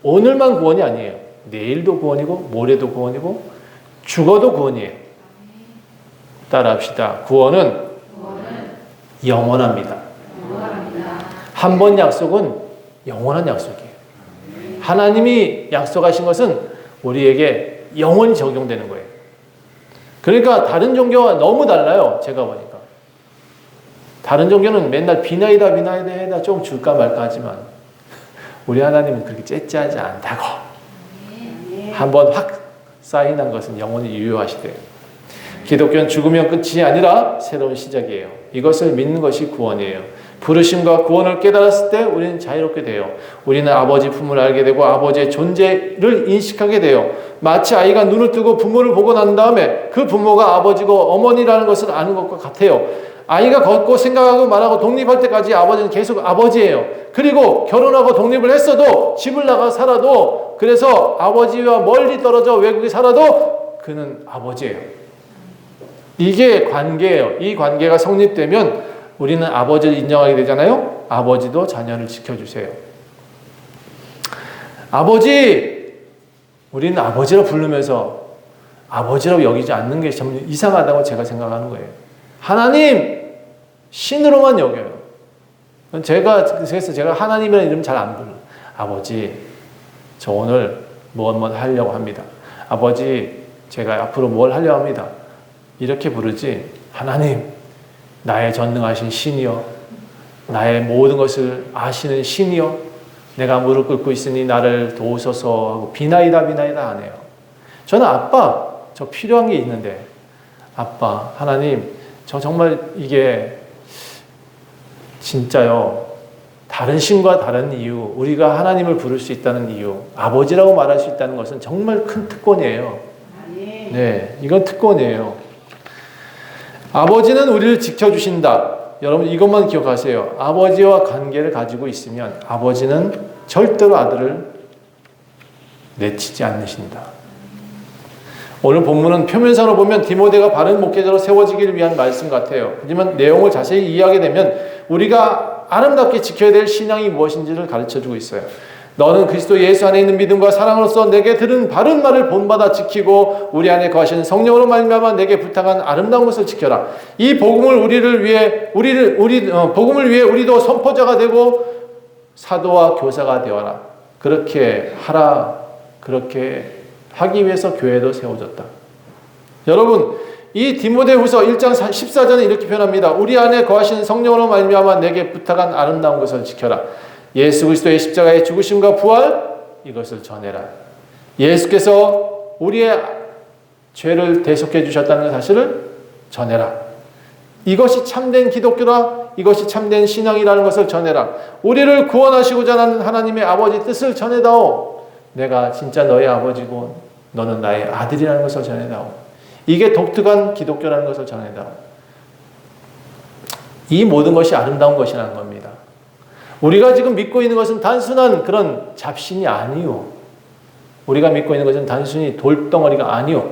오늘만 구원이 아니에요. 내일도 구원이고 모레도 구원이고 죽어도 구원이에요. 따라합시다. 구원은 영원합니다. 한 번 약속은 영원한 약속이에요. 하나님이 약속하신 것은 우리에게 영원히 적용되는 거예요. 그러니까 다른 종교와 너무 달라요. 제가 보니까. 다른 종교는 맨날 비나이다 해다 좀 줄까 말까 하지만 우리 하나님은 그렇게 째째하지 않다고. 한번 확 사인한 것은 영원히 유효하시대요. 기독교는 죽으면 끝이 아니라 새로운 시작이에요. 이것을 믿는 것이 구원이에요. 부르심과 구원을 깨달았을 때 우리는 자유롭게 돼요. 우리는 아버지 품을 알게 되고 아버지의 존재를 인식하게 돼요. 마치 아이가 눈을 뜨고 부모를 보고 난 다음에 그 부모가 아버지고 어머니라는 것을 아는 것과 같아요. 아이가 걷고 생각하고 말하고 독립할 때까지 아버지는 계속 아버지예요. 그리고 결혼하고 독립을 했어도 집을 나가 살아도 그래서 아버지와 멀리 떨어져 외국에 살아도 그는 아버지예요. 이게 관계예요. 이 관계가 성립되면 우리는 아버지를 인정하게 되잖아요. 아버지도 자녀를 지켜주세요. 아버지! 우리는 아버지라 부르면서 아버지라고 여기지 않는 게 참 이상하다고 제가 생각하는 거예요. 하나님! 신으로만 여겨요. 그래서 제가 하나님이라는 이름 잘 안 불러요. 아버지, 저 오늘 뭘 하려고 합니다. 아버지, 제가 앞으로 뭘 하려고 합니다. 이렇게 부르지, 하나님, 나의 전능하신 신이여, 나의 모든 것을 아시는 신이여, 내가 무릎 꿇고 있으니 나를 도우소서 하고 비나이다 비나이다 안 해요. 저는 아빠, 저 필요한 게 있는데, 아빠, 하나님, 저 정말 이게 진짜요. 다른 신과 다른 이유, 우리가 하나님을 부를 수 있다는 이유, 아버지라고 말할 수 있다는 것은 정말 큰 특권이에요. 네, 이건 특권이에요. 아버지는 우리를 지켜주신다. 여러분 이것만 기억하세요. 아버지와 관계를 가지고 있으면 아버지는 절대로 아들을 내치지 않으신다. 오늘 본문은 표면상으로 보면 디모데가 바른 목회자로 세워지기를 위한 말씀 같아요. 하지만 내용을 자세히 이해하게 되면 우리가 아름답게 지켜야 될 신앙이 무엇인지를 가르쳐주고 있어요. 너는 그리스도 예수 안에 있는 믿음과 사랑으로서 내게 들은 바른 말을 본받아 지키고 우리 안에 거하시는 성령으로 말미암아 내게 부탁한 아름다운 것을 지켜라. 이 복음을 복음을 위해 우리도 선포자가 되고 사도와 교사가 되어라. 그렇게 하라. 그렇게 하기 위해서 교회도 세워졌다. 여러분, 이 디모데후서 1장 14절은 이렇게 표현합니다. 우리 안에 거하시는 성령으로 말미암아 내게 부탁한 아름다운 것을 지켜라. 예수 그리스도의 십자가의 죽으심과 부활, 이것을 전해라. 예수께서 우리의 죄를 대속해 주셨다는 사실을 전해라. 이것이 참된 기독교라, 이것이 참된 신앙이라는 것을 전해라. 우리를 구원하시고자 하는 하나님의 아버지 뜻을 전해다오. 내가 진짜 너의 아버지고 너는 나의 아들이라는 것을 전해다오. 이게 독특한 기독교라는 것을 전해다오. 이 모든 것이 아름다운 것이라는 겁니다. 우리가 지금 믿고 있는 것은 단순한 그런 잡신이 아니요. 우리가 믿고 있는 것은 단순히 돌덩어리가 아니요.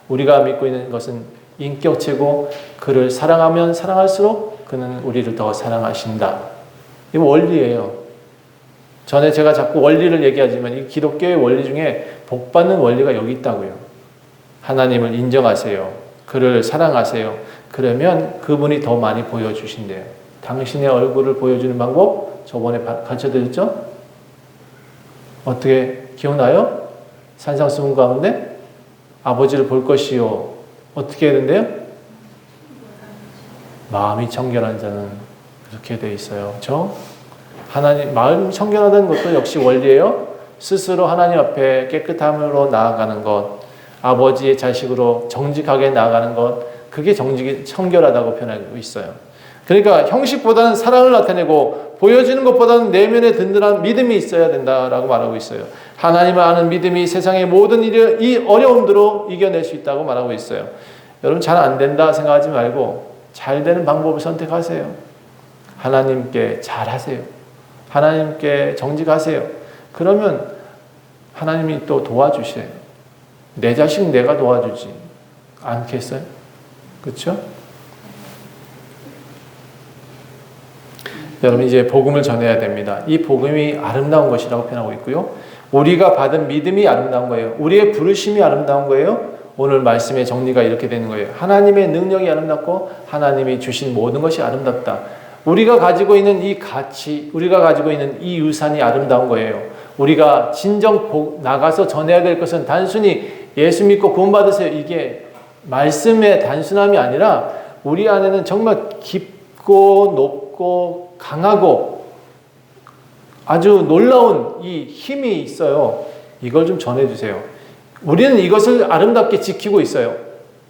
우리가 믿고 있는 것은 인격체고 그를 사랑하면 사랑할수록 그는 우리를 더 사랑하신다. 이거 원리예요. 전에 제가 자꾸 원리를 얘기하지만 이 기독교의 원리 중에 복받는 원리가 여기 있다고요. 하나님을 인정하세요. 그를 사랑하세요. 그러면 그분이 더 많이 보여주신대요. 당신의 얼굴을 보여주는 방법 저번에 가르쳐드렸죠? 어떻게 기억나요? 산상수훈 가운데 아버지를 볼 것이요. 어떻게 해야 된대요? 마음이 청결한 자는 그렇게 돼 있어요. 그렇죠? 하나님 마음 청결하다는 것도 역시 원리예요. 스스로 하나님 앞에 깨끗함으로 나아가는 것, 아버지의 자식으로 정직하게 나아가는 것, 그게 청결하다고 표현하고 있어요. 그러니까 형식보다는 사랑을 나타내고 보여지는 것보다는 내면에 든든한 믿음이 있어야 된다라고 말하고 있어요. 하나님을 아는 믿음이 세상의 모든 일을 이 어려움들로 이겨낼 수 있다고 말하고 있어요. 여러분 잘 안 된다 생각하지 말고 잘 되는 방법을 선택하세요. 하나님께 잘하세요. 하나님께 정직하세요. 그러면 하나님이 또 도와주세요. 내 자식 내가 도와주지 않겠어요? 그렇죠? 여러분 이제 복음을 전해야 됩니다. 이 복음이 아름다운 것이라고 표현하고 있고요. 우리가 받은 믿음이 아름다운 거예요. 우리의 부르심이 아름다운 거예요. 오늘 말씀의 정리가 이렇게 되는 거예요. 하나님의 능력이 아름답고 하나님이 주신 모든 것이 아름답다. 우리가 가지고 있는 이 가치, 우리가 가지고 있는 이 유산이 아름다운 거예요. 우리가 진정 나가서 전해야 될 것은 단순히 예수 믿고 구원받으세요. 이게 말씀의 단순함이 아니라 우리 안에는 정말 깊고 높고 강하고 아주 놀라운 이 힘이 있어요. 이걸 좀 전해주세요. 우리는 이것을 아름답게 지키고 있어요.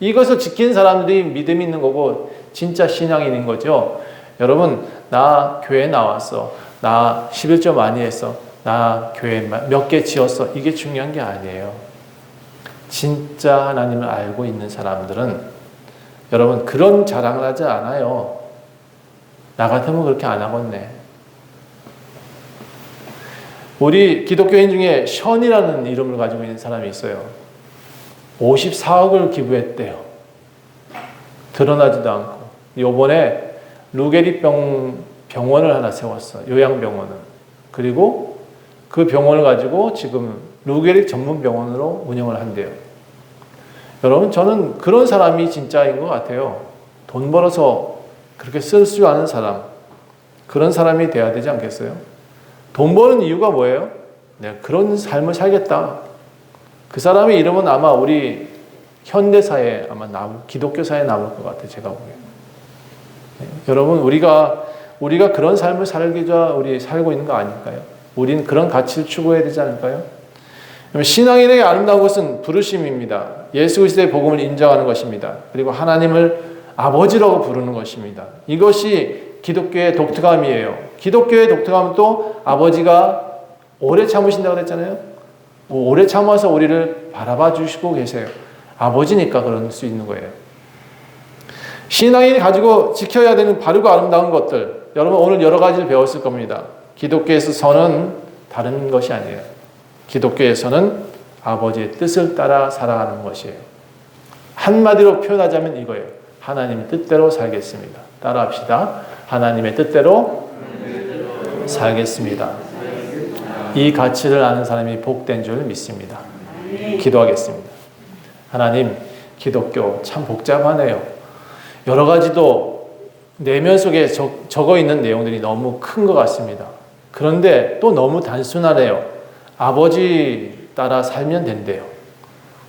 이것을 지킨 사람들이 믿음이 있는 거고 진짜 신앙이 있는 거죠. 여러분, 나 교회 나왔어. 나 11조 많이 했어. 나 교회 몇 개 지었어. 이게 중요한 게 아니에요. 진짜 하나님을 알고 있는 사람들은 여러분 그런 자랑을 하지 않아요. 나 같으면 그렇게 안 하겠네. 우리 기독교인 중에 션이라는 이름을 가지고 있는 사람이 있어요. 54억을 기부했대요. 드러나지도 않고. 요번에 루게리 병원을 하나 세웠어요. 요양병원을. 그리고 그 병원을 가지고 지금 루게리 전문 병원으로 운영을 한대요. 여러분 저는 그런 사람이 진짜인 것 같아요. 돈 벌어서 그렇게 쓸 줄 아는 사람. 그런 사람이 돼야 되지 않겠어요? 돈 버는 이유가 뭐예요? 내가 그런 삶을 살겠다. 그 사람의 이름은 아마 우리 현대사에 아마 기독교사에 남을 것 같아요. 제가 보기에. 네. 여러분 우리가 우리가 그런 삶을 살기자 우리 살고 있는 거 아닐까요? 우리는 그런 가치를 추구해야 되지 않을까요? 신앙인에게 아름다운 것은 부르심입니다. 예수 그리스도의 복음을 인정하는 것입니다. 그리고 하나님을 아버지라고 부르는 것입니다. 이것이 기독교의 독특함이에요. 기독교의 독특함은 또 아버지가 오래 참으신다고 그랬잖아요. 오래 참아서 우리를 바라봐 주시고 계세요. 아버지니까 그럴 수 있는 거예요. 신앙인이 가지고 지켜야 되는 바르고 아름다운 것들, 여러분 오늘 여러 가지를 배웠을 겁니다. 기독교에서 선은 다른 것이 아니에요. 기독교에서는 아버지의 뜻을 따라 살아가는 것이에요. 한마디로 표현하자면 이거예요. 하나님 뜻대로 살겠습니다. 따라합시다. 하나님의 뜻대로 살겠습니다. 이 가치를 아는 사람이 복된 줄 믿습니다. 기도하겠습니다. 하나님, 기독교 참 복잡하네요. 여러 가지도 내면 속에 적어 있는 내용들이 너무 큰 것 같습니다. 그런데 또 너무 단순하네요. 아버지 따라 살면 된대요.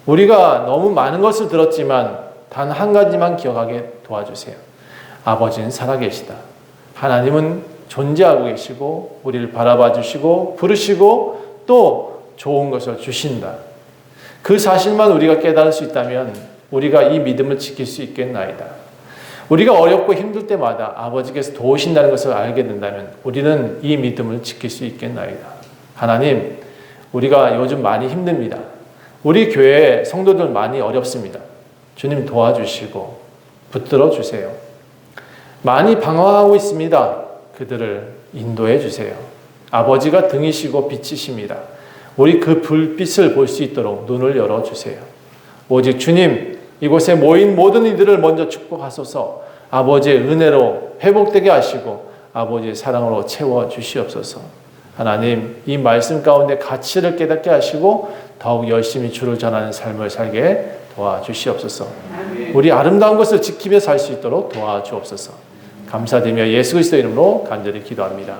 우리가 너무 많은 것을 들었지만 단 한 가지만 기억하게 도와주세요. 아버지는 살아계시다. 하나님은 존재하고 계시고 우리를 바라봐 주시고 부르시고 또 좋은 것을 주신다. 그 사실만 우리가 깨달을 수 있다면 우리가 이 믿음을 지킬 수 있겠나이다. 우리가 어렵고 힘들 때마다 아버지께서 도우신다는 것을 알게 된다면 우리는 이 믿음을 지킬 수 있겠나이다. 하나님, 우리가 요즘 많이 힘듭니다. 우리 교회 성도들 많이 어렵습니다. 주님 도와주시고 붙들어 주세요. 많이 방황하고 있습니다. 그들을 인도해 주세요. 아버지가 등이시고 빛이십니다. 우리 그 불빛을 볼 수 있도록 눈을 열어주세요. 오직 주님, 이곳에 모인 모든 이들을 먼저 축복하소서. 아버지의 은혜로 회복되게 하시고 아버지의 사랑으로 채워주시옵소서. 하나님, 이 말씀 가운데 가치를 깨닫게 하시고 더욱 열심히 주를 전하는 삶을 살게 도와주시옵소서. 우리 아름다운 것을 지키며 살 수 있도록 도와주옵소서. 감사드리며 예수 그리스도 이름으로 간절히 기도합니다.